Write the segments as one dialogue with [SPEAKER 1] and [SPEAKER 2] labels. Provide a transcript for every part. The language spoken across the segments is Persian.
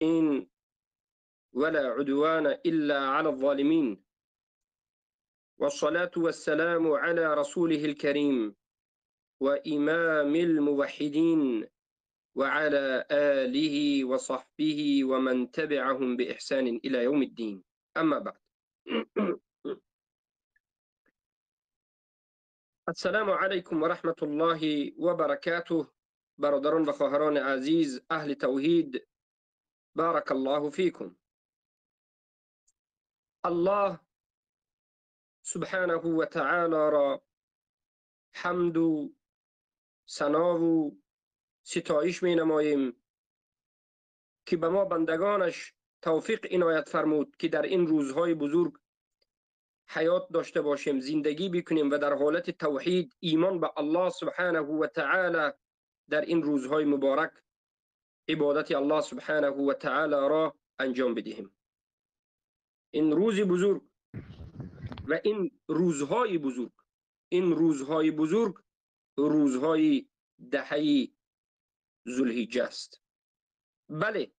[SPEAKER 1] إن ولا عدوان إلا على الظالمين، والصلاة والسلام على رسوله الكريم وإمام الموحدين وعلى آله وصحبه ومن تبعهم بإحسان إلى يوم الدين. أما بعد. السلام عليكم ورحمة الله وبركاته. برادران و خواهران عزیز اهل توحید، بارک الله فیکم. الله سبحانه و تعالی را حمد و ثنا و ستایش می نماییم که به ما بندگانش توفیق عنایت فرمود که در این روزهای بزرگ حیات داشته باشیم، زندگی بکنیم و در حالت توحید ایمان به الله سبحانه و تعالی در این روزهای مبارک عبادت الله سبحانه و تعالی را انجام بدهیم. این روز بزرگ و این روزهای بزرگ روزهای دهه ذوالحجه است. بله،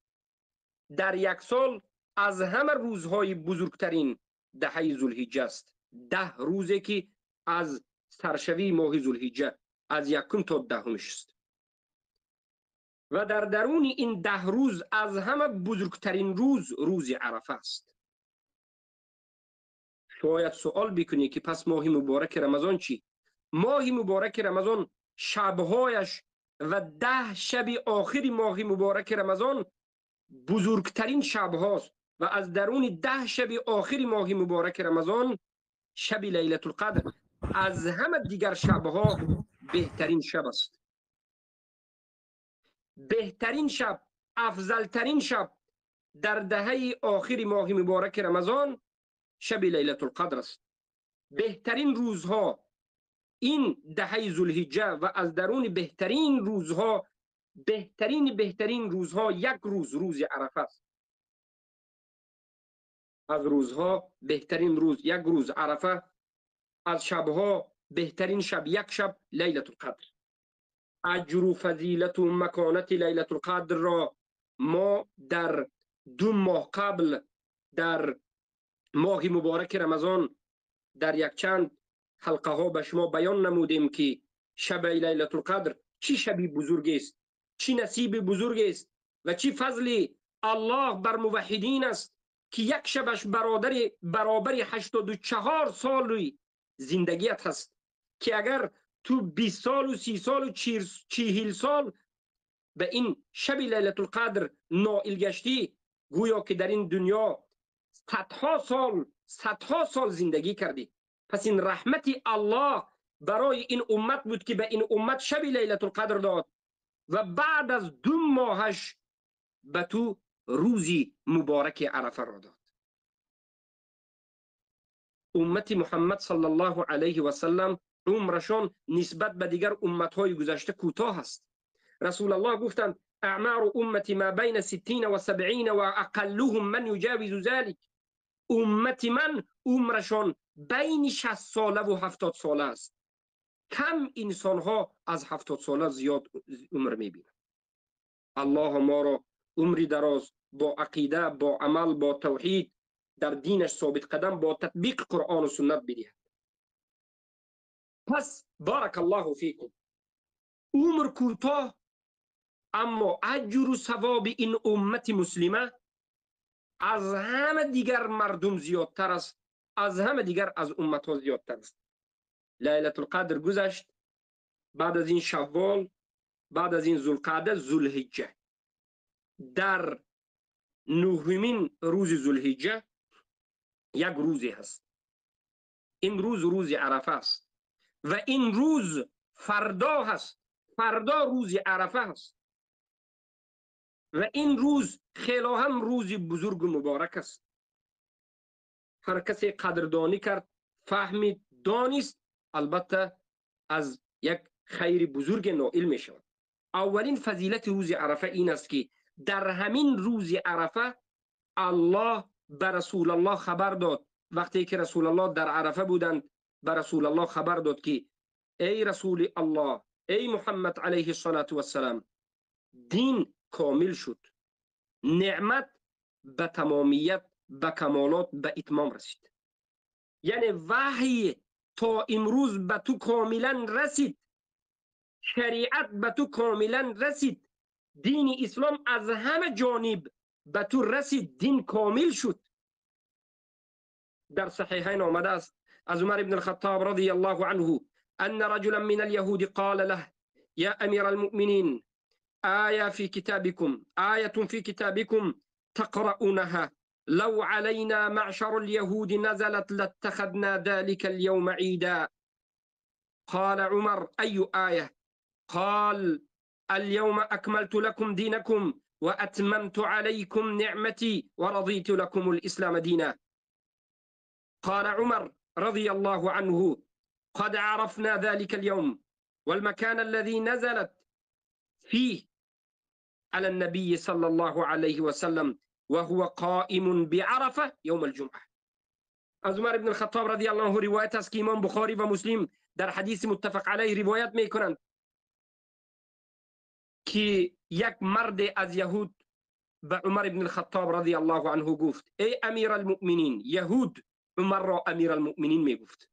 [SPEAKER 1] در یک سال از همه روزهای بزرگترین دهه ذوالحجه است. 10 روزه که از سرشوی ماه ذوالحجه از یکم تا دهمش است و در درون این 10 روز از همه بزرگترین روز عرفه است. شاید سوال بکنی که پس ماه مبارک رمضان چی؟ ماه مبارک رمضان شبهایش و 10 شب آخر ماه مبارک رمضان بزرگترین شب هاست و از درون 10 شب آخر ماه مبارک رمضان شب لیلة القدر از همه دیگر شبها بهترین شب است. بهترین شب، افضلترین شب در دهه آخر ماه مبارک رمضان شب لیلة القدر است. بهترین روزها این دهه ذوالحجه و از درون بهترین روزها یک روز عرفه است. از روزها بهترین روز یک روز عرفه، از شبها بهترین شب یک شب لیلة القدر. اجر و فضیلت و مکانت لیلة القدر را ما در 2 ماه قبل در ماه مبارک رمضان در یک چند حلقه ها به شما بیان نمودیم که شب لیلة القدر چی شبی بزرگ است، چی نصیب بزرگ است و چی فضل الله بر موحدین است که یک شبش برابر 84 سال زندگیت هست، که اگر تو 20 سال و 30 سال و 40 سال به این شب لیلة القدر نائل گشتی، گویا که در این دنیا صدها سال زندگی کردی. پس این رحمت الله برای این امت بود که به این امت شب لیلة القدر داد و بعد از 2 ماهش به تو روزی مبارک عرفه را داد. امت محمد صلی الله علیه و سلم عمرشان نسبت به دیگر امتهای گذشته کوتاه است. رسول الله گفتند اعمار امتی ما بین 60 و 70 و اقلهم من یجاوز ذلك. امت من عمرشان بین 60 ساله و 70 ساله است. کم انسان ها از 70 ساله زیاد عمر میبینند. الله ما را عمری دراز با عقیده، با عمل، با توحید در دینش ثابت قدم، با تطبیق قرآن و سنت بدهد. پس بارک الله فیکم. عمر کوتاه اما اجر و ثواب این امت مسلمه از همه دیگر مردم زیادتر است، از همه دیگر از امت ها زیادتر است. لیلة القدر گذشت، بعد از این شوال، بعد از این ذوالقعده، ذوالحجه. در 9مین روز ذوالحجه یک روزی هست. این روز عرفه است و این روز فردا هست. فردا روز عرفه هست و این روز خیلی هم روز بزرگ و مبارک است. هر کسی قدردانی کرد، فهمید، دانست، البته از یک خیر بزرگ نائل می شود. اولین فضیلت روز عرفه این است که در همین روز عرفه الله به رسول الله خبر داد. وقتی که رسول الله در عرفه بودند به رسول الله خبر داد که ای رسول الله، ای محمد علیه الصلاة و السلام، دین کامل شد، نعمت به تمامیت، به کمالات، به اتمام رسید. یعنی وحی تا امروز به تو کاملا رسید، شریعت به تو کاملا رسید، دین اسلام از همه جانب به تو رسید، دین کامل شد. در صحیحین آمده است از عمر بن الخطاب رضی الله عنه ان رجلا من اليهود قال له يا امير المؤمنين آية في كتابكم تقرؤونها لو علينا معشر اليهود نزلت لاتخذنا ذلك اليوم عيدا. قال عمر أي آية؟ قال اليوم أكملت لكم دينكم وأتممت عليكم نعمتي ورضيت لكم الإسلام دينا. قال عمر رضي الله عنه قد عرفنا ذلك اليوم والمكان الذي نزلت فيه على النبي صلى الله عليه وسلم وهو قائم بعرفة يوم الجمعة. از عمر بن الخطاب رضی الله عنه روایت است که امام بخاری و مسلم در حدیث متفق علیه روایت میکنند که یک مرد از یهود به عمر بن الخطاب رضی الله عنه گفت ای امیر المؤمنین. یهود عمر را امیر المؤمنین میگفت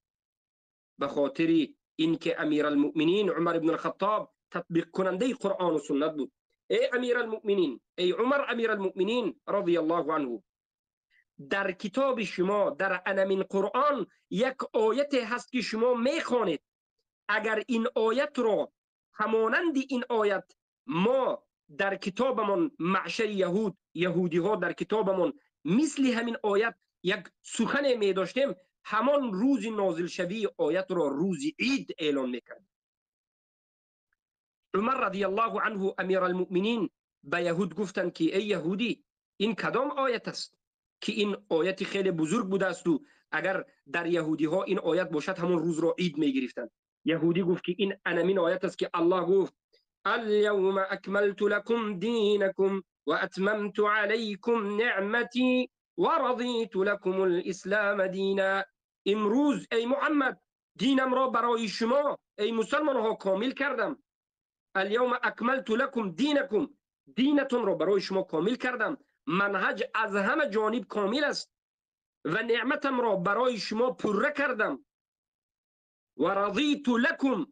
[SPEAKER 1] به خاطر اینکه امیر المؤمنین عمر بن الخطاب تطبیق کننده قرآن و سنت بود. ای امیر المؤمنین، ای عمر امیر المؤمنین رضی الله عنه، در کتاب شما در انمین قرآن یک آیت هست که شما میخوانید، اگر این آیت را همانند این آیت ما در کتابمون معشر یهودی ها در کتابمون مثل همین آیت یک سخن می داشتیم، همان روز نازل شوی آیت را روز عید اعلان میکرد. عمر رضی الله عنه امیر المؤمنین به یهود گفتند که ای یهودی، این کدام آیت است که این آیت خیلی بزرگ بوده است و اگر در یهودی ها این آیت باشد همون روز را عید می گرفتند. یهودی گفت که این انمین آیت است که الله گفت اليوم اکملت لكم دینکم و اتممت علیکم نعمتی و رضیت لكم الاسلام دینا. امروز ای محمد دینم را برای شما ای مسلمان ها کامل کردم. اليوم اکملت لكم دینکم، دینتون را برای شما کامل کردم، منهج از همه جانب کامل است و نعمتم را برای شما پره کردم. و رضیت لکم،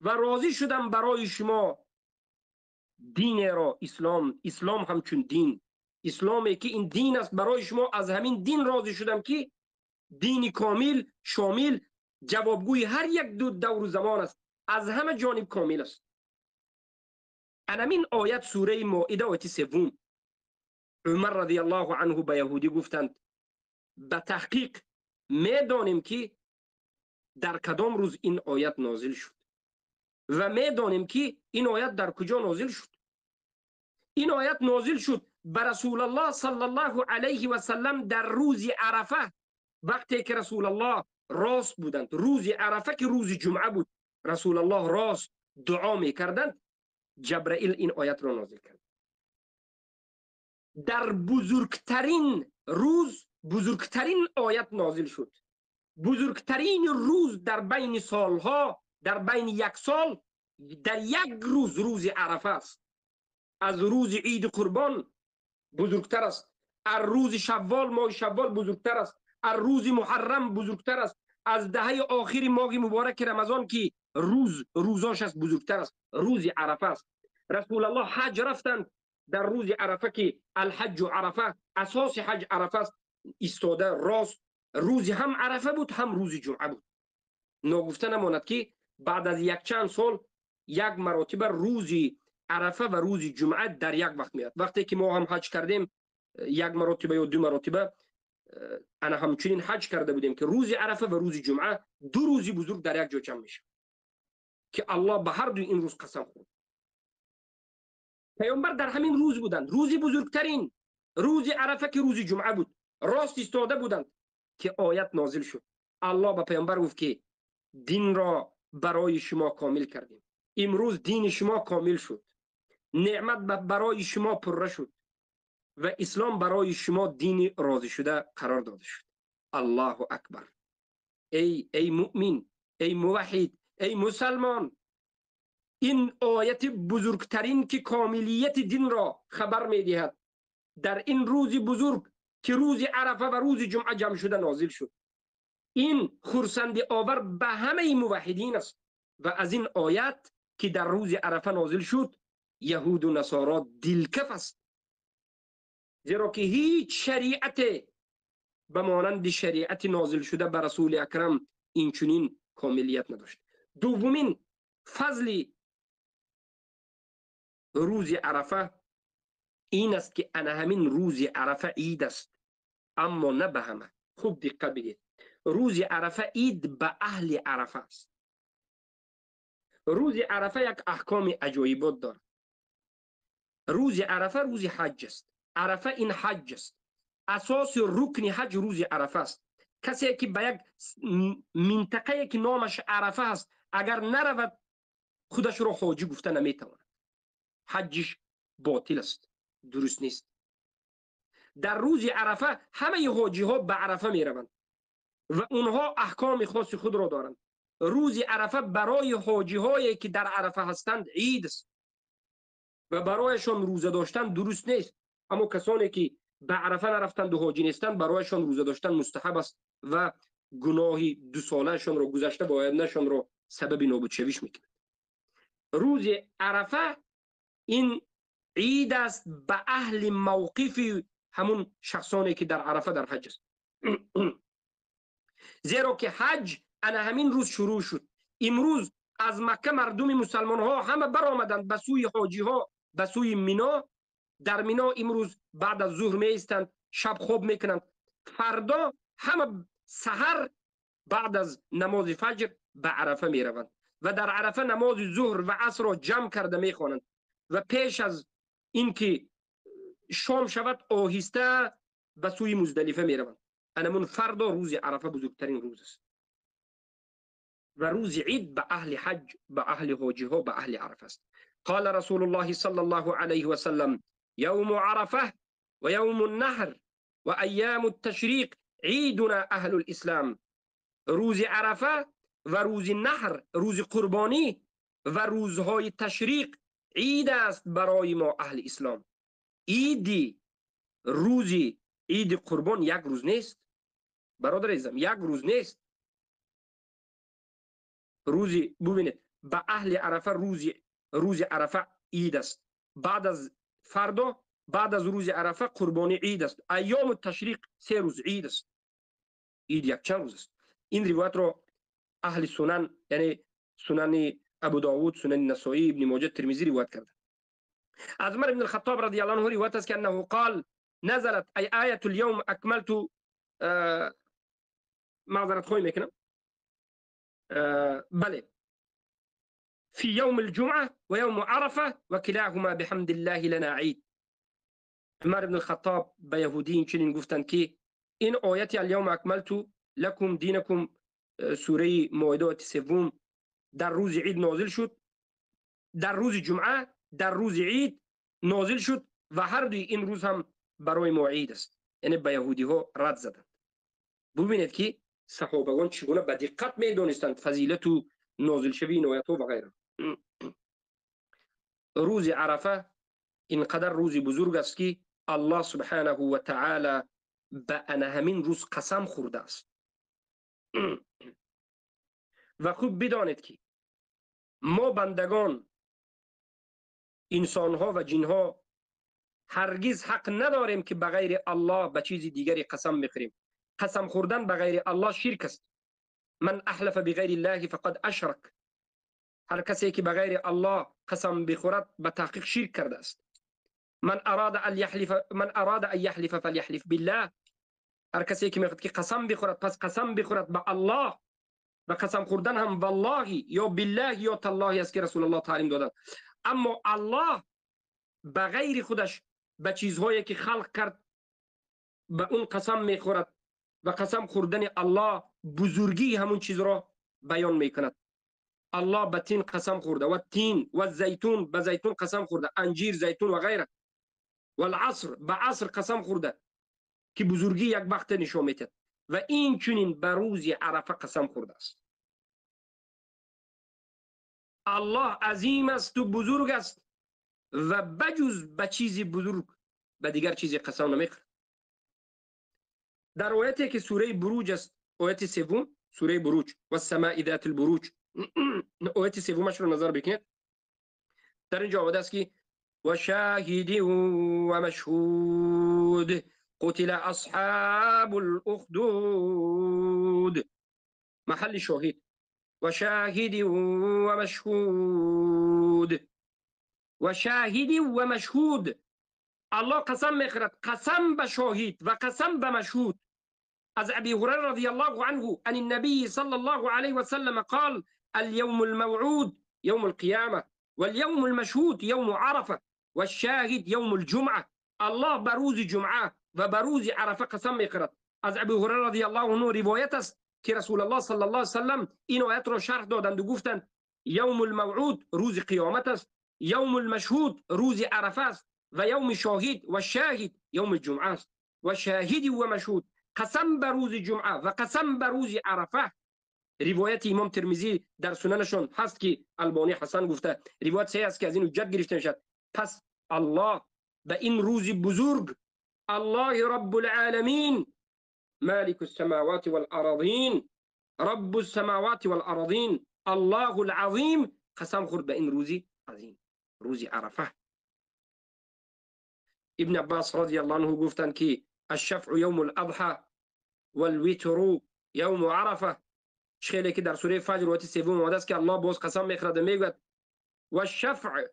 [SPEAKER 1] و راضی شدم برای شما دین را، اسلام همچون دین، اسلامی که این دین است برای شما، از همین دین راضی شدم که دین کامل، شامل، جوابگوی هر یک دور زمان است، از همه جانب کامل است. انمین آیت سوره مائده آیت 3. عمر رضی الله عنه به یهودی گفتند به تحقیق میدانیم که در کدام روز این آیت نازل شد و میدانیم که این آیت در کجا نازل شد. این آیت نازل شد به رسول الله صلی الله علیه و سلم در روز عرفه، وقتی که رسول الله راست بودند. روز عرفه که روز جمعه بود، رسول الله راست دعا میکردند، جبرائیل این آیت را نازل کرد. در بزرگترین روز بزرگترین آیت نازل شد. بزرگترین روز در بین سالها، در بین یک سال، در یک روز، روز عرفه است. از روز عید قربان بزرگتر است، از روز شوال، ماه شوال بزرگتر است، از روز محرم بزرگتر است، از دهه آخر ماه مبارک رمضان که روزاش است بزرگتر است. روز عرفه است. رسول الله حج رفتند در روز عرفه که الحج عرفه، اساس حج عرفه است، ایستاده راست. روز هم عرفه بود هم روز جمعه بود. ناگفته نماند که بعد از یک چند سال یک مرتبه روز عرفه و روز جمعه در یک وقت میاد. وقتی که ما هم حج کردیم یک مرتبه یا 2 مرتبه، انا همچنین حج کرده بودیم که روز عرفه و روز جمعه 2 روزی بزرگ در یک جا جمع میشه که الله به هر دو این روز قسم خورد. پیامبر در همین روز بودند، روزی بزرگترین روز عرفه که روز جمعه بود، راست ایستاده بودند که آیت نازل شد. الله به پیامبر گفت که دین را برای شما کامل کردیم، امروز دین شما کامل شد، نعمت برای شما پره شد و اسلام برای شما دین راضی شده قرار داده شد. الله اکبر. ای مؤمن، ای موحد، ای مسلمان، این آیت بزرگترین که کاملیت دین را خبر می دهد، در این روز بزرگ که روز عرفه و روز جمعه جمع شده نازل شد. این خرسندی آور به همه موحدین است و از این آیت که در روز عرفه نازل شد یهود و نصارا دلکف است، زیرا که هیچ شریعت به مانند شریعت نازل شده به رسول اکرم این چنین کاملیت نداشت. دومین فضل روز عرفه این است که انا همین روز عرفه عید است، اما نه به همه. خوب دقت بگید، روز عرفه عید به اهل عرفه است. روز عرفه یک احکام عجایبات دارد. روز عرفه روز حج است. عرفه این حج است. اساس رکن حج روز عرفه است. کسی که به یک منطقه که نامش عرفه است اگر نرود خودش را حاجی گفته نمیتواند، حجش باطل است، درست نیست. در روز عرفه همه حاجی ها به عرفه می روند و اونها احکام خاص خود را دارند. روز عرفه برای حاجی هایی که در عرفه هستند عید است و برایشان روزه داشتن درست نیست، اما کسانی که به عرفه نرفتند و حاجی نیستند برایشان روزه داشتن مستحب است و گناه 2 سالهشان را گذشته با آیندهشان را سبب نابود شویش میکنه. روز عرفه این عید است به اهل موقف همون شخصانی که در عرفه در حج است. زیرا که حج انا همین روز شروع شد. امروز از مکه مردم مسلمان ها همه برآمدند به سوی حاجی ها، به سوی مینا. در مینا امروز بعد از ظهر می ایستند، شب خواب میکنند. فردا همه سحر بعد از نماز فجر به عرفه می روند و در عرفه نماز ظهر و عصر را جمع کرده می خوانند و پیش از اینکه شام شود آهسته به سوی مزدلفه می روند. انمون فردا روز عرفه بزرگترین روز است و روز عید به اهل حج، به اهل حاجی ها، به اهل عرفه است. قال رسول الله صلی الله علیه و سلم یوم عرفه و یوم النحر و ایام التشریق عیدنا اهل الاسلام. روز عرفه و روز نحر، روز قربانی و روزهای تشریق عید است برای ما اهل اسلام. عید روز عید قربان یک روز نیست برادر عزیزم، یک روز نیست. روزی ببینید به اهل عرفه روز عرفه عید است. بعد از فردا بعد از روز عرفه قربانی عید است. ایام التشریق 3 روز عید است. عید یک چند روز است. این روایت رو اهل سنن یعنی سنن ابو داود، سنن نسائی، ابن ماجه، ترمذی روایت کرده. از عمر بن الخطاب رضی الله عنه روایت است که انه قال نزلت ای آیه اليوم اکملت معذرت خواهی میکنم بله في يوم الجمعة ويوم عرفة وكلاهما بحمد الله لنا عيد. عمر بن الخطاب به یهودیین چنین گفتند که این آیت اليوم اکملت لكم دینکم سوره مائده 3 در روز عید نازل شد، در روز جمعه در روز عید نازل شد و هر دوی این روز هم برای ما عید است. یعنی به یهودی ها رد زدند. ببینید که صحابگان چگونه به دقت میدانستند فضیلت و نازل شوی این آیات ها و غیره. روز عرفه اینقدر روز بزرگ است که الله سبحانه و تعالی به انا همین روز قسم خورده است. و خوب بدانید که ما بندگان انسانها و جنها هرگز حق نداریم که به غیر الله به چیز دیگری قسم بخوریم. قسم خوردن به غیر الله شرک است. من احلف بغیر الله فقد اشرک. هر کسی که به غیر الله قسم بخورد به تحقیق شرک کرده است. من اراد ان یحلف فلیحلف بالله. هر کسی که میخواد که قسم بخورد پس قسم بخورد به الله. و قسم خوردن هم والله یا بالله یا تالله است که رسول الله تعلیم دادند. اما الله به غیر خودش به چیزهایی که خلق کرد به اون قسم میخورد و قسم خوردن الله بزرگی همون چیز را بیان میکند. الله به تین قسم خورده و تین و زیتون، به زیتون قسم خورده، انجیر، زیتون و غیره. و العصر، به عصر قسم خورده که بزرگی یک وقت نشان میده و این چنین به روز عرفه قسم خورده است. الله عظیم است و بزرگ است و بجز به چیز بزرگ به دیگر چیزی قسم نمیخورد. در آیتی که سوره بروج است، آیت سوم سوره بروج، و السماء ذات البروج، آیت سومش رو نظر بکنید. در اینجا آمده است که و شاهد و مشهود قتل اصحاب الاخدود، محل شاهد و شاهد و مشهود و شاهد و مشهود. الله قسم میخورد، قسم به شاهد و قسم به مشهود. از ابي هريره رضي الله عنه عن النبي صلى الله عليه وسلم قال اليوم الموعود يوم القيامه، واليوم المشهود يوم عرفه، والشاهد يوم الجمعه. الله بروز جمعه و بروز عرفه قسم میخورد. از ابي هريره رضي الله عنه روایت است که رسول الله صلی الله علیه وسلم این آیت را شرح دادند و گفتند یوم الموعود روز قیامت است، یوم المشهود روز عرفه است، و یوم شاهد و شاهد یوم الجمعه است. و شاهد و مشهود، قسم بر روز جمعه و قسم بر روز عرفه. روایت امام ترمذی در سننشون هست که البانی حسن گفته روایت صحیح است که از این حجت گرفته میشد. پس الله به این روز بزرگ، الله رب العالمین مالک السماوات والارضین، رب السماوات والارضین، الله العظیم، قسم خورد به این روز عظیم، روز عرفه. ابن عباس رضی الله عنه گفتند که الشفع یوم الاضحى والوتر یوم عرفه. خیلی که در سوره فجر آیت سوم آمده است که الله باز قسم میخورد و میگوید و الشفع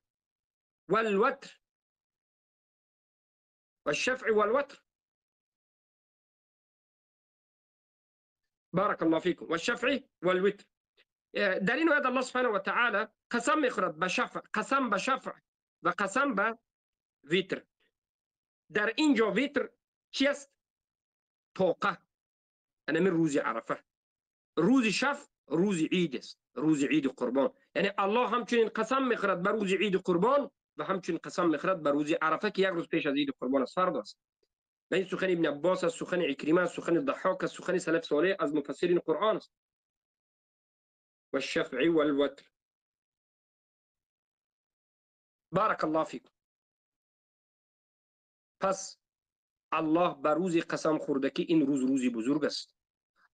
[SPEAKER 1] والوتر، و الشفع والوتر، بارك الله فيكم، و الشفع والوتر. در این آیت الله سبحانه و تعالی قسم میخورد به شفع، قسم به شفع و قسم به وتر. در اینجا وتر چی است؟ طاقه، یعنی من روز عرفه. روز شفع روز عید است، روز عید قربان. یعنی الله همچنین قسم میخورد به روز عید قربان و همچنین قسم میخورد به روز عرفه که یک روز پیش از عید قربان است، فردا است. و این سخن ابن عباس است، سخن عکرمه است، سخن ضحاک است، سخن سلف صالح از مفسرین قرآن است. و الشفع والوتر. بارک الله فیکم. پس الله به روز قسم خورده که این روز روزی بزرگ است.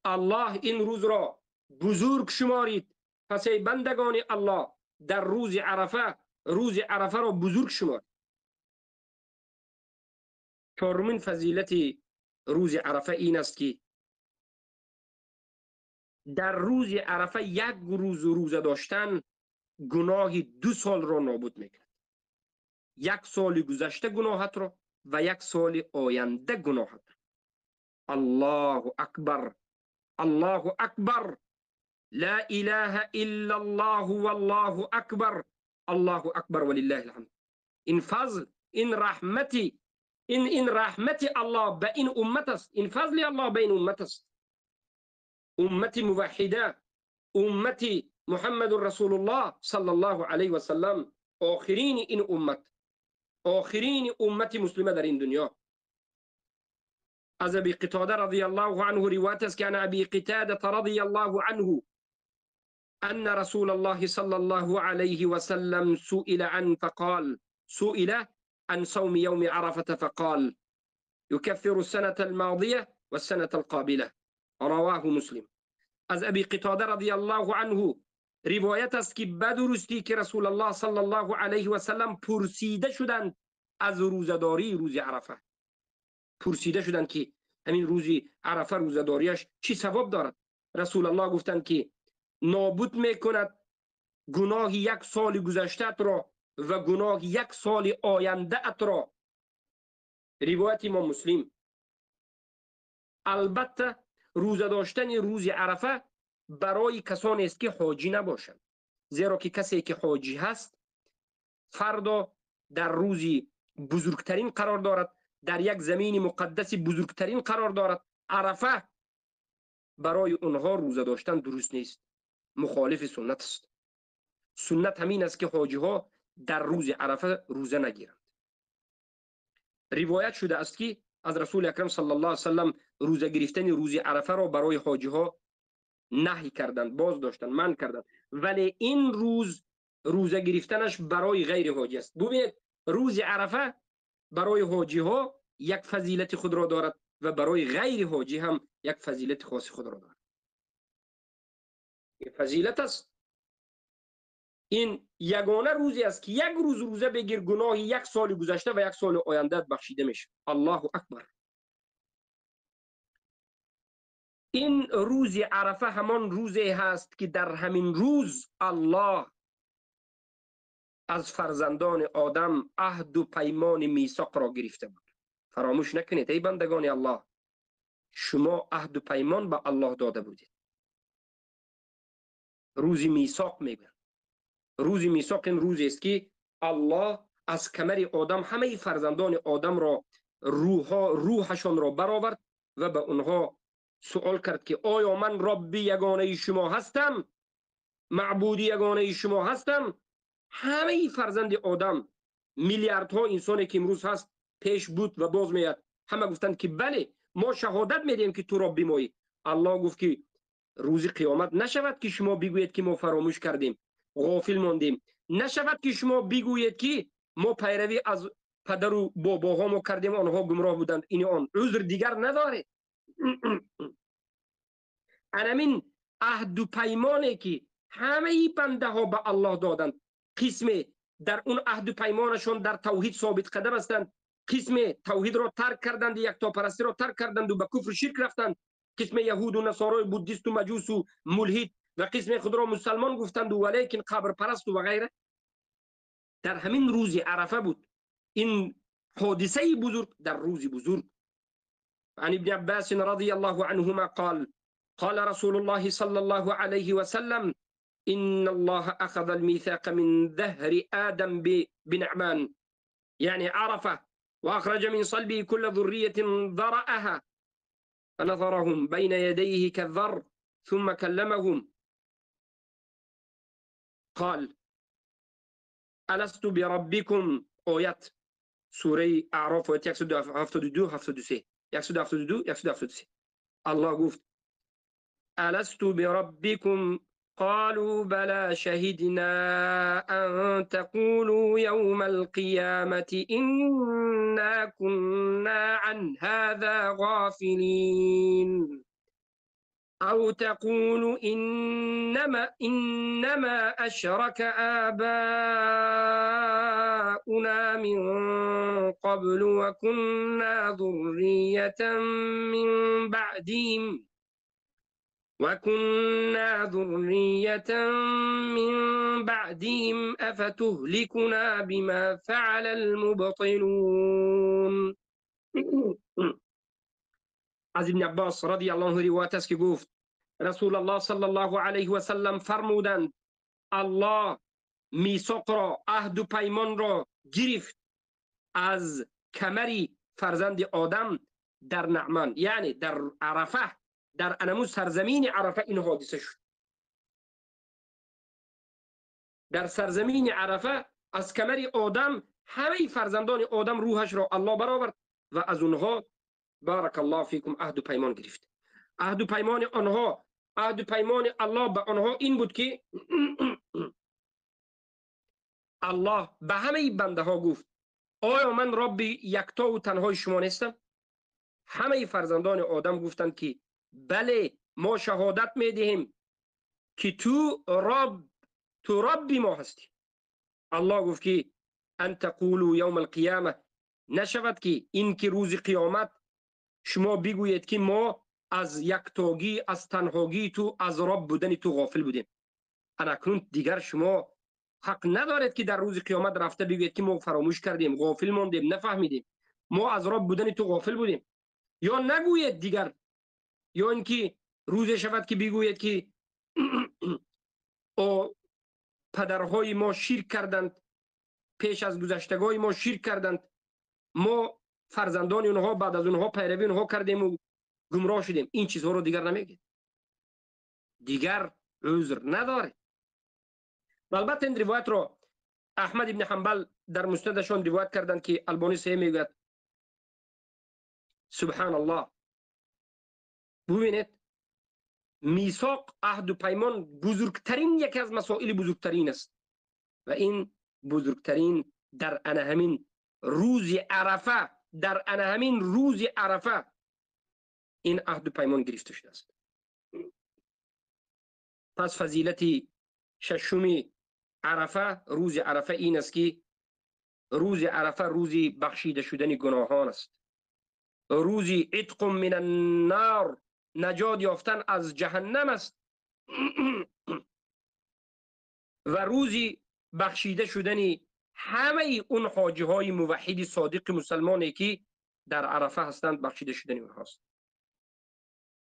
[SPEAKER 1] الله این روز را بزرگ شمارید. پس ای بندگان الله در روز عرفه را بزرگ شمارید. چهارمین فضیلت روز عرفه این است که در روز عرفه یک روز روزه داشتن گناه 2 سال را نابود میکند. 1 سال گذشته گناهت را و 1 سال آینده گناهت را. الله اکبر، الله اکبر، لا اله الا الله والله اکبر، الله اکبر ولله الحمد. این فضل، این رحمتی، این رحمت الله به این امت است، این فضل الله به این امت است. امت موحده، امت محمد رسول الله صلی الله علیه و سلم، آخرین این امت، آخرین امت مسلمه در این دنیا. از ابی قتاده رضی الله عنه روایت است که عن ابی قتاده رضی الله عنه ان رسول الله صلی الله علیه و سلم سئل عن فقال سئل عن صوم يوم عرفة فقال يكفر السنة الماضية والسنة القابلة، رواه مسلم. از ابی قتاده رضی الله عنه روایت است که بدرستی که رسول الله صلی الله علیه و سلم پرسیده شدند از روزداری روز عرفه. پرسیده شدند که همین روز عرفه روزداریش چی ثواب دارد؟ رسول الله گفتند که نابود میکند گناه 1 سال گذشته را و گناه 1 سال آینده ات را. روایت امام مسلم. البته روزه داشتن روز عرفه برای کسانی است که حاجی نباشند، زیرا که کسی که حاجی هست فردا در روزی بزرگترین قرار دارد، در یک زمین مقدس بزرگترین قرار دارد. عرفه برای اونها روزه داشتن درست نیست، مخالف سنت است. سنت همین است که حاجی ها در روز عرفه روزه نگیرند. روایت شده است که از رسول اکرم صلی الله علیه و سلم روزه گرفتن روز عرفه را برای حاجی ها نهی کردند، باز داشتند، منع کردند. ولی این روز روزه گرفتنش برای غیر حاجی است. ببینید روز عرفه برای حاجی ها یک فضیلت خود را دارد و برای غیر حاجی هم یک فضیلت خاص خود را دارد. این فضیلت است. این یگانه روزی است که یک روز روزه بگیر گناه یک سال گذشته و یک سال آینده بخشیده میشه. الله اکبر. این روز عرفه همان روزی هست که در همین روز الله از فرزندان آدم عهد و پیمان میثاق را گرفته بود. فراموش نکنید ای بندگان الله، شما عهد و پیمان به الله داده بودید. روز میثاق میگن. روز میثاق این روزی است که الله از کمر آدم همه فرزندان آدم را روحشان را برآورد و به اونها سوال کرد که آیا من رب یگانه شما هستم؟ معبود یگانه شما هستم؟ همه فرزند آدم، میلیاردها انسانی که امروز هست پیش بود و باز میاد، همه گفتند که بله ما شهادت میدیم که تو رب مایی. الله گفت که روز قیامت نشود که شما بگویید که ما فراموش کردیم، غافل ماندیم. نشود که شما بگویید که ما پیروی از پدر و باباها ما کردیم، آنها گمراه بودند. این آن عذر دیگر نداره. همین عهد و پیمانی که همه بنده ها به الله دادند، قسم در اون عهد و پیمانشون در توحید ثابت قدم هستند، قسم توحید را ترک کردند، یکتاپرستی را ترک کردند و به کفر شرک رفتند، قسم یهود و نصارای بودیست و مجوس و ملحد و قسم خود را مسلمان گفتند و ولیکن قبر پرست و غیره. در همین روز عرفه بود این حادثه بزرگ، در روز بزرگ. عن ابن عباس رضی الله عنهما قال رسول الله صلى الله عليه وسلم إن الله أخذ الميثاق من دهر آدم بنعمان، يعني عرفة، وأخرج من صلبه كل ذرية ذرأها فنظرهم بين يديه كالذر ثم كلمهم قال ألست بربكم. آيات سورة أعراف 172 الله قفت ألست بربكم قالوا بلى شهدنا أن تقولوا يوم القيامة إنا كنا عن هذا غافلين أو تقولوا إنما أشرك آباؤنا من قبل وكنا ذرية من بعدهم أفتهلكنا بما فعل المبطلون. از ابن عباس رضی الله عنه روایت است که گفت رسول الله صلی الله علیه و سلم فرمودند الله میثاق را، عهد و پیمان را گرفت از کمری فرزند آدم در نعمان، یعنی در عرفه، در انمو سرزمین عرفه این حادثه شد. در سرزمین عرفه از کمر آدم همه فرزندان آدم روحش را الله برآورد و از اونها بارک الله فیکم عهد و پیمان گرفت. عهد و پیمان آنها، عهد و پیمان الله به آنها این بود که الله به همه بنده ها گفت آیا من رب یکتا و تنهای شما نیستم؟ همه فرزندان آدم گفتند که بله ما شهادت میدهیم که تو رب ما هستی. الله گفت که ان تقولوا یوم القیامه، نشود که این که روز قیامت شما بگویید که ما از یکتاگی، از تنهاگی تو، از رب بودن تو غافل بودیم. اکنون دیگر شما حق ندارید که در روز قیامت رفته بگویید که ما فراموش کردیم، غافل ماندیم، نفهمیدیم، ما از رب بودن تو غافل بودیم. یا نگویید دیگر، یا اینکه روز شود که بگویید که پدرهای ما شرک کردند، پیش از گذشتگان ما شرک کردند، ما فرزندان اونها بعد از اونها پیروی اونها کردیم و گمراه شدیم. این چیزها رو دیگر نمیگید، دیگر عذر نداره. البته این روایت رو احمد ابن حنبل در مسندشان روایت کردند که البانی صحیح میگوید. سبحان الله. ببینید میثاق، عهد و پیمان بزرگترین، یکی از مسائل بزرگترین است و این بزرگترین در همین روز عرفه، در همین روز عرفه این عهد و پیمان گرفته شده است. پس فضیلت ششم عرفه، روز عرفه، این است که روز عرفه روزی بخشیده شدن گناهان است، روزی عتق من النار، نجات یافتن از جهنم است و روزی بخشیده شدن همه اون حاجی های موحد صادق مسلمانی که در عرفه هستند، بخشیده شدن اونهاست.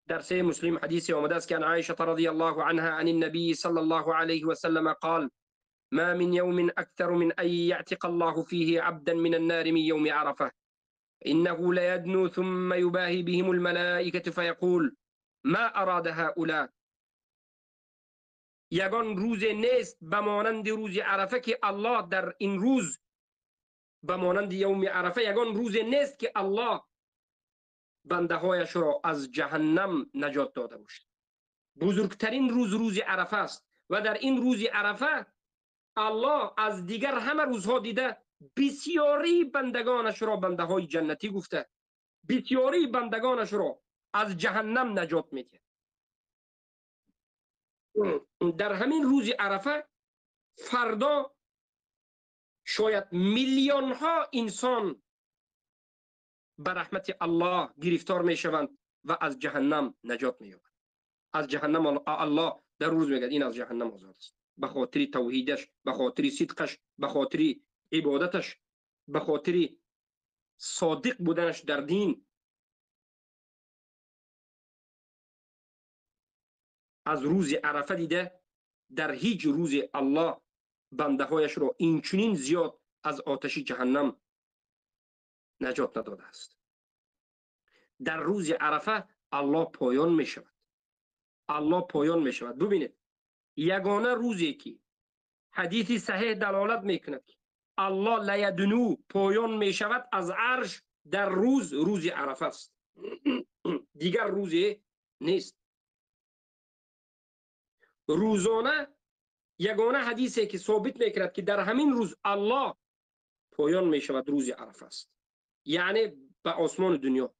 [SPEAKER 1] در صحیح مسلم حدیث آمده است که عن عایشه رضی الله عنها عن النبي صلى الله عليه وسلم قال ما من يوم أكثر من أن يعتق الله فيه عبدا من النار من يوم عرفة إنه ليدنو ثم يباهي بهم الملائكة فيقول ما أراد هؤلاء. یگان روز نیست بمانند روز عرفه که الله در این روز، بمانند یوم عرفه، یگان روز نیست که الله بنده هایش را از جهنم نجات داده باشد. بزرگترین روز عرفه است و در این روز عرفه الله از دیگر همه روزها دیده بسیاری بندگانش را بنده های جنتی گفته، بسیاری بندگانش را از جهنم نجات میده. در همین روز عرفه فردا شاید میلیون ها انسان به رحمت الله گرفتار میشوند و از جهنم نجات مییابند. از جهنم الله در روز میگه این از جهنم آزاد است، به خاطر توحیدش، به خاطر صدقش، به خاطر عبادتش، به خاطر صادق بودنش در دین. از روز عرفه دیده در هیچ روز الله بنده هایش را اینچنین زیاد از آتش جهنم نجات نداده است. در روز عرفه الله پایان می شود، الله پایان می شود. ببینید، یگانه روزی که حدیث صحیح دلالت می کند که الله لیدنو پایان می شود از عرش، در روز عرفه است. دیگر روزی نیست. روزانه یگانه حدیثی که ثابت می کند که در همین روز الله پایان می شود روز عرفه است، یعنی به آسمان دنیا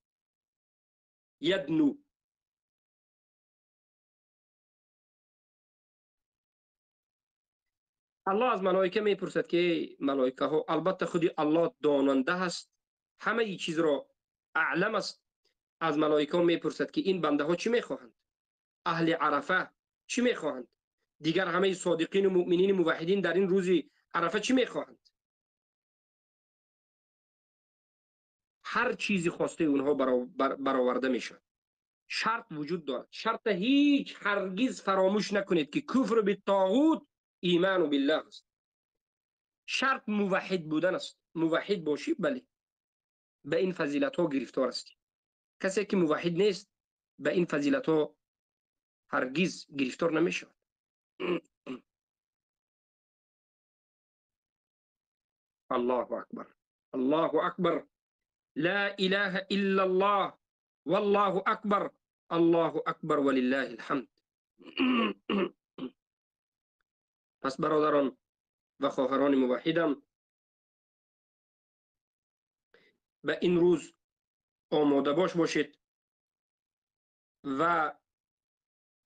[SPEAKER 1] یدنو. الله از ملائکه میپرسد که ملائکه ها، البته خودی الله داننده هست، همه ای چیز را اعلم است. از ملائکه میپرسد که این بنده ها چی میخواهند، اهل عرفه چی میخواهند، دیگر همه صادقین و مؤمنین موحدین در این روز عرفه چی میخواهند. هر چیزی خواسته اونها برآورده میشود. شرط وجود دارد، شرط هیچ هرگز فراموش نکنید که کفر بالطاغوت ایمان بالله است. شرط موحد بودن است. موحد باشی بله به این فضیلت ها گرفتار است. کسی که موحد نیست به این فضیلت ها هرگز گرفتار نمیشود. الله اکبر، الله اکبر، لا اله الا الله والله اکبر، الله اکبر ولله الحمد. پس برادران و خواهران موحدم، به این روز آماده باشید و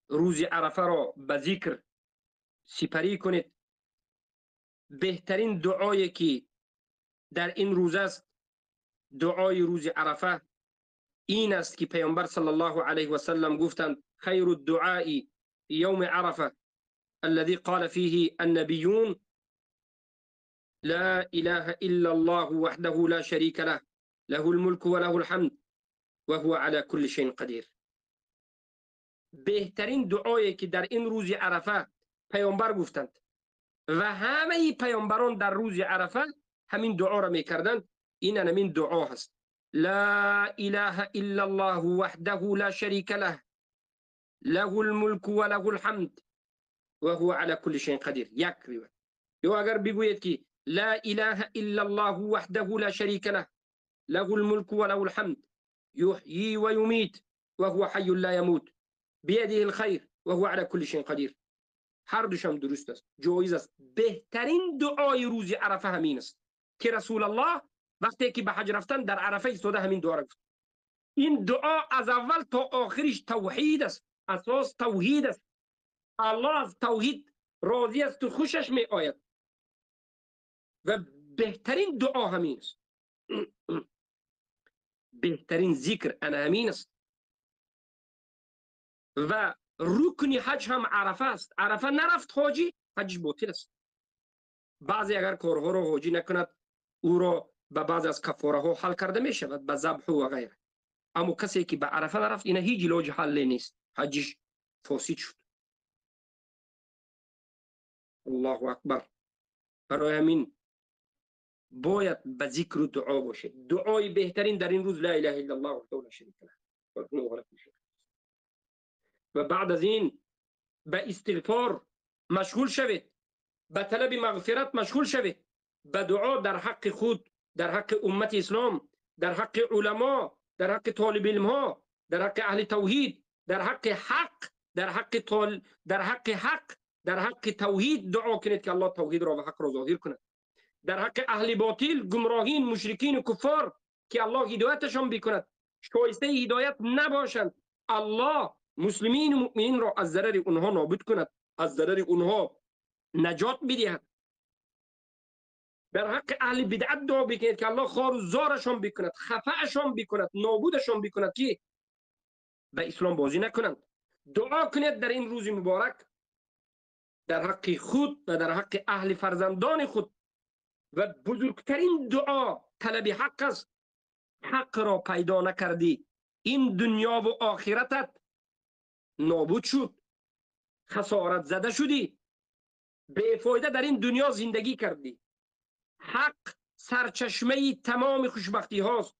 [SPEAKER 1] روز عرفه را به ذکر سپری کنید. بهترین دعایی که در این روز است، دعای روز عرفه این است که پیامبر صلی الله علیه و سلم گفتند خیر الدعاء فی یوم عرفه الذي قال فيه النبيون لا اله الا الله وحده لا شريك له له الملك وله الحمد وهو على كل شيء قدير. بهترین دعایی که در این روز عرفه پیامبر گفتند و همه پیامبران در روز عرفه همین دعا را میکردند، این همین دعا هست: لا اله الا الله وحده لا شريك له له الملك وله الحمد وهو على كل شيء قدير. یک روایت. یا اگر بگویید که لا اله الا الله وحده لا شريك له له الملك وله الحمد يحيي ويميت وهو حي لا يموت بيده الخير وهو على كل شيء قدير. هر دوشم درست است، جایز است. بهترین دعای روز عرفه همین است که رسول الله وقتی که به حج رفتن در عرفه ایستاده همین دعا را گفت. این دعا از اول تا آخرش توحید است، اساس توحید است. الله از توحید راضی است و خوشش می آید و بهترین دعا همین است. بهترین ذکر انا همین است. و رکن حج هم عرفه است. عرفه نرفت حاجی، حج باطل است. بعضی اگر کارها رو حاجی نکند او را به بعض از کفاره ها حل کرده می شود، به ذبح و غیره. اما کسی که به عرفه نرفت اینا هیچ علاج حل نیست، حجش فاسد شد. الله اکبر. برای همین باید به ذکر و دعا باشه. دعای بهترین در این روز لا اله الا الله وحده لا شریک له. و بعد از این به استغفار مشغول شوید، به طلب مغفرت مشغول شوید، به دعا در حق خود، در حق امت اسلام، در حق علما، در حق طالب علم ها، در حق اهل توحید، در حق حق، در حق توحید دعا کنید که الله توحید را و حق را ظاهر کند. در حق اهل باطل، گمراهین، مشرکین و کفار که الله هدایتشان بکند، شایسته هدایت نباشند، الله مسلمین و مؤمنین را از ضرر اونها نابود کند، از ضرر اونها نجات بدهد. در حق اهل بدعت دعا بکنید که الله خار و زارشان بکند، خفعشان بکند، نابودشان بکند که به اسلام بازی نکنند. دعا کنید در این روز مبارک در حق خود و در حق اهل فرزندان خود. و بزرگترین دعا طلب حق است. حق را پیدا نکردی، این دنیا و آخرتت نابود شد، خسارت زده شدی، به فایده در این دنیا زندگی کردی. حق سرچشمه تمام خوشبختی هاست.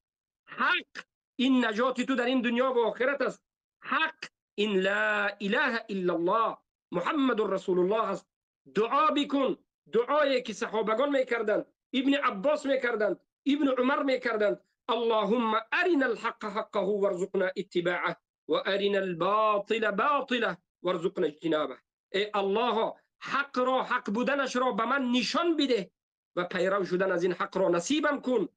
[SPEAKER 1] حق این نجات تو در این دنیا و آخرت است. حق این لا اله الا الله محمد رسول الله است. دعا بکن، دعایی که صحابگان میکردند، ابن عباس میکردند، ابن عمر میکردند. اللهم ارنا الحق حقه وارزقنا اتباعه و ارنا الباطل باطله وارزقنا اجتنابه. ای الله، حق را، حق بودنش را به من نشان بده و پیرو شدن از این حق را نصیبم کن.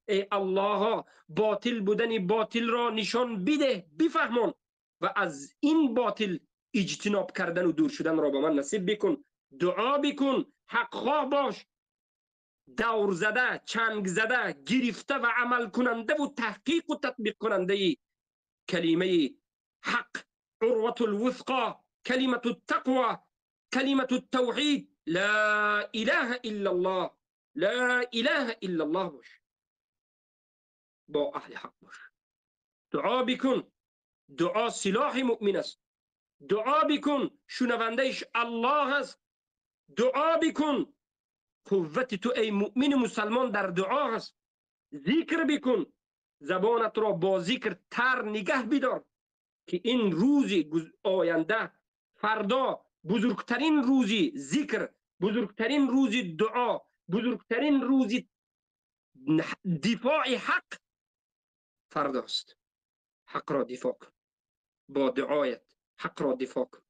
[SPEAKER 1] ای الله، باطل بودن باطل را نشان بده، بفهمون و از این باطل اجتناب کردن و دور شدن را به من نصیب بکن. دعا بکن، حق خواه باش. دور زده، چنگ زده، گرفته و عمل کننده و تحقیق و تطبیق کننده کلمه حق، عروة الوثقى، کلمة التقوى، کلمة التوحید، لا اله الا الله، لا اله الا الله باش. با اهل حق باش. دعا بکن، دعا سلاح مؤمن است. دعا بکن، شنوندهش الله است. دعا بکن، قوت تو ای مؤمن مسلمان در دعا است. ذکر بکن، زبانت را با ذکر تر نگه بدار که این روزی آینده، فردا، بزرگترین روزی ذکر، بزرگترین روزی دعا، بزرگترین روزی دفاع حق فرداست. حق را دفاع کن با دعایت، حق را دفاع کن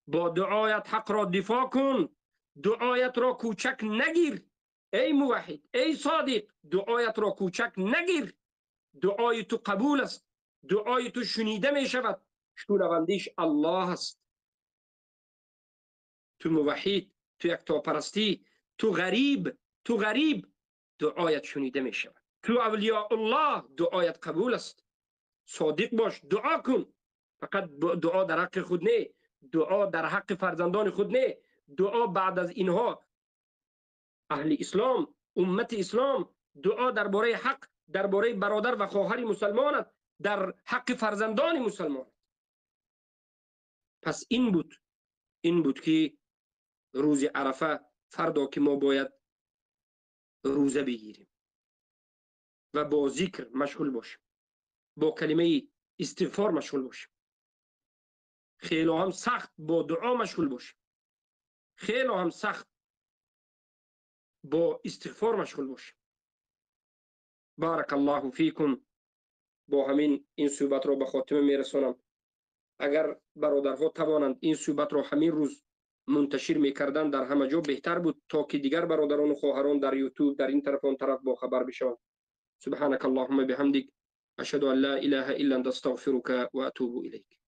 [SPEAKER 1] با دعایت، حق را دفاع کن. دعایت را کوچک نگیر ای موحد، ای صادق، دعایت را کوچک نگیر. دعای تو قبول است، دعای تو شنیده می شود. شنونده‌اش الله است. تو موحد، تو یکتاپرستی، تو غریب دعایت شنیده می شود. تو اولیاء الله دعایت قبول است. صادق باش، دعا کن. فقط دعا در حق خود نه، دعا در حق فرزندان خود نه، دعا بعد از اینها اهل اسلام، امت اسلام، دعا درباره حق، درباره برادر و خواهر مسلمانت، در حق فرزندان مسلمان. پس این بود که روز عرفه، فردا که ما باید روزه بگیریم و با ذکر مشغول باشیم، با کلمه استغفار مشغول باشیم، خیلی هم سخت با دعا مشغول باشیم، خیلی هم سخت با استغفار مشغول باشیم. بارک الله فیکم. با همین این صحبت را به خاتمه میرسانم. اگر برادرها توانند این صحبت را همین روز منتشر میکردن در همه جا بهتر بود تا که دیگر برادران و خواهران در یوتیوب در این طرف و اون طرف با خبر بشوند. سبحانك اللهم بحمدك أشهد أن لا إله إلا أنت أستغفرك وأتوب إليك.